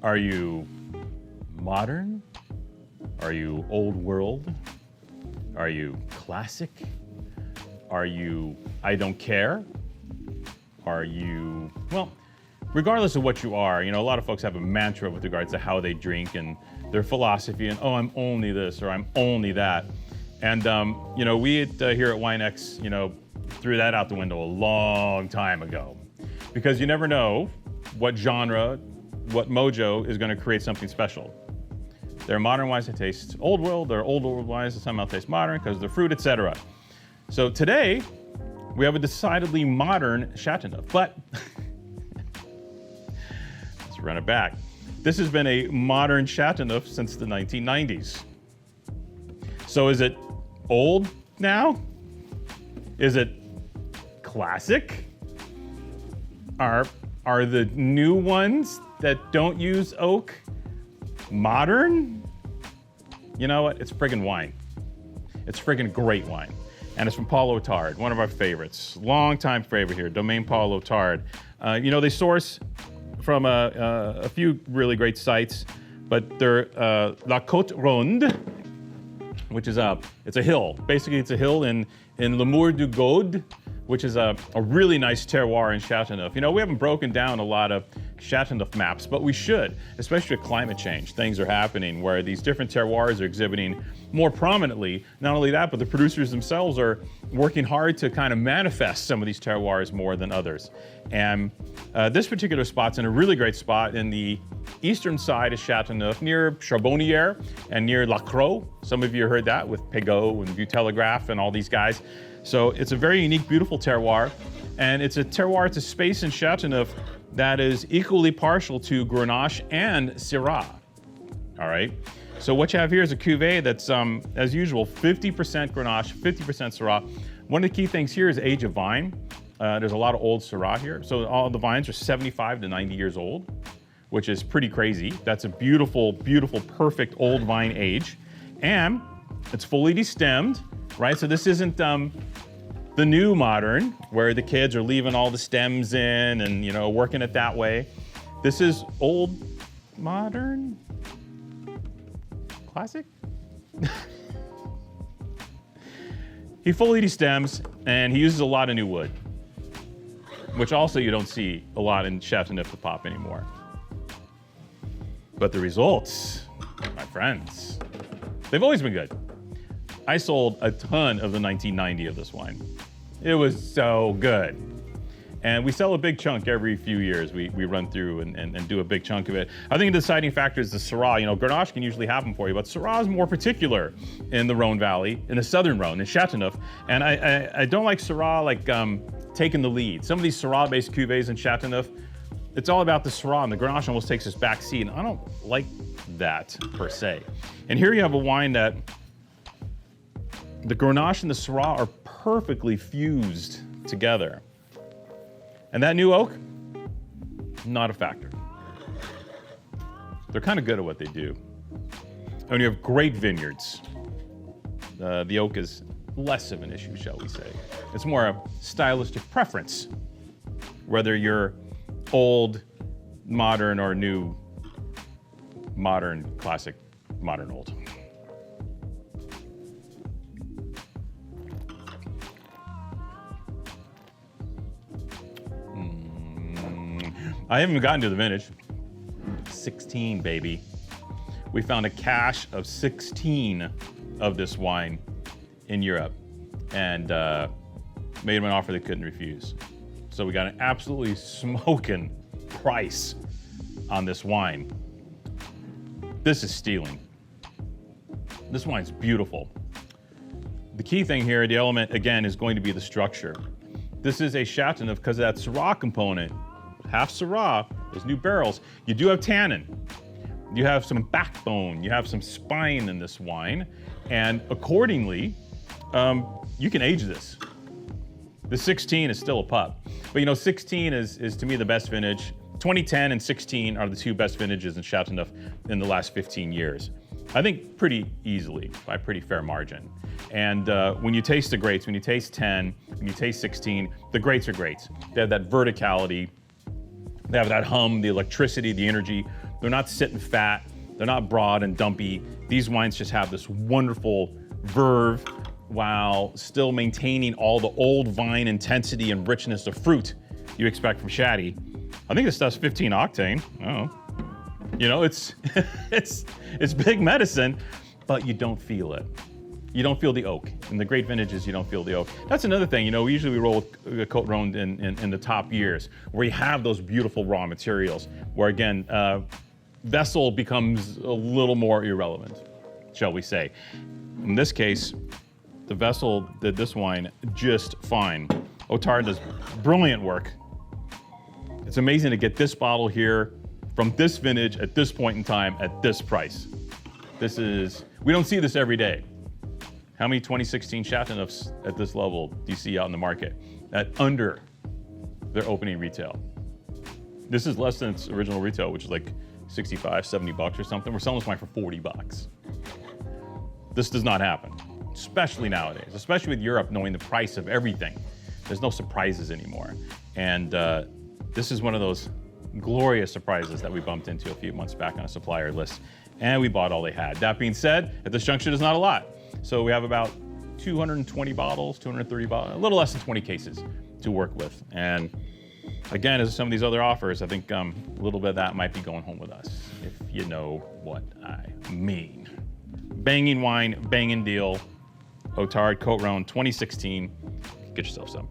Are you modern? Are you old world? Are you classic? Are you I don't care? Are you, well, regardless of what you are, a lot of folks have a mantra with regards to how they drink and their philosophy and, oh, I'm only this or I'm only that. And, we here at WineX, threw that out the window a long time ago because you never know what genre, what mojo is going to create something special. There are modern wines that taste old world, there are old world wines that somehow taste modern because of the fruit, etc. So today, we have a decidedly modern Chateauneuf, but let's run it back. This has been a modern Chateauneuf since the 1990s. So is it old now? Is it classic? Are the new ones that don't use oak modern? You know what? It's friggin' wine. It's friggin' great wine. And it's from Pape, Autard, one of our favorites. Long-time favorite here, Domaine Pape, Autard. They source from a few really great sites, but they're La Cote Ronde, which is it's a hill. Basically, it's a hill in L'Amour du Gaude, which is a really nice terroir in Chateauneuf. We haven't broken down a lot of Chateauneuf maps, but we should, especially with climate change. Things are happening where these different terroirs are exhibiting more prominently. Not only that, but the producers themselves are working hard to kind of manifest some of these terroirs more than others. And this particular spot's in a really great spot in the eastern side of Chateauneuf, near Charbonnières and near La Croix. Some of you heard that with Pegot and Vue Telegraph and all these guys. So it's a very unique, beautiful terroir. And it's a terroir, it's a space in Chateauneuf that is equally partial to Grenache and Syrah. All right. So what you have here is a cuvee that's, as usual, 50% Grenache, 50% Syrah. One of the key things here is age of vine. There's a lot of old Syrah here. So all the vines are 75 to 90 years old, which is pretty crazy. That's a beautiful, beautiful, perfect old vine age. And it's fully destemmed, right? So this isn't the new modern, where the kids are leaving all the stems in and, working it that way. This is old modern? Classic? He fully destems and he uses a lot of new wood, which also you don't see a lot in Chateauneuf de Pape anymore. But the results, my friends, they've always been good. I sold a ton of the 1990 of this wine. It was so good. And we sell a big chunk every few years. We run through and do a big chunk of it. I think the deciding factor is the Syrah. Grenache can usually have them for you, but Syrah is more particular in the Rhone Valley, in the southern Rhone, in Chateauneuf. And I don't like Syrah taking the lead. Some of these Syrah-based cuvées in Chateauneuf, it's all about the Syrah, and the Grenache almost takes its back seat. And I don't like that, per se. And here you have a wine that the Grenache and the Syrah are perfectly fused together. And that new oak, not a factor. They're kind of good at what they do. And you have great vineyards. The oak is less of an issue, shall we say. It's more a stylistic preference, whether you're old, modern, or new, modern, classic, modern, old. I haven't even gotten to the vintage. 16, baby. We found a cache of 16 of this wine in Europe and made them an offer they couldn't refuse. So we got an absolutely smoking price on this wine. This is stealing. This wine's beautiful. The key thing here, the element, again, is going to be the structure. This is a Chateauneuf because of that Syrah component. Half Syrah, those new barrels. You do have tannin. You have some backbone. You have some spine in this wine. And accordingly, you can age this. The 16 is still a pup. But 16 is to me the best vintage. 2010 and 16 are the two best vintages in Chateauneuf in the last 15 years. I think pretty easily, by a pretty fair margin. And when you taste the greats, when you taste 10, when you taste 16, the greats are greats. They have that verticality. They have that hum, the electricity, the energy. They're not sitting fat. They're not broad and dumpy. These wines just have this wonderful verve while still maintaining all the old vine intensity and richness of fruit you expect from Shatty. I think this stuff's 15 octane. Oh, you know, it's it's big medicine, but you don't feel it. You don't feel the oak. In the great vintages, you don't feel the oak. That's another thing. You know, usually we roll with Cote Ronde in the top years, where you have those beautiful raw materials, where again, vessel becomes a little more irrelevant, shall we say. In this case, the vessel did this wine just fine. Autard does brilliant work. It's amazing to get this bottle here from this vintage at this point in time at this price. We don't see this every day. How many 2016 Chateauneufs at this level do you see out in the market at under their opening retail? This is less than its original retail, which is like 65, 70 bucks or something. We're selling this wine for 40 bucks. This does not happen, especially nowadays, especially with Europe knowing the price of everything. There's no surprises anymore. And this is one of those glorious surprises that we bumped into a few months back on a supplier list, and we bought all they had. That being said, at this juncture, there's not a lot. So we have about 220 bottles, 230 bottles, a little less than 20 cases to work with. And again, as some of these other offers, I think a little bit of that might be going home with us, if you know what I mean. Banging wine, banging deal. Autard Cote Ronde 2016. Get yourself some.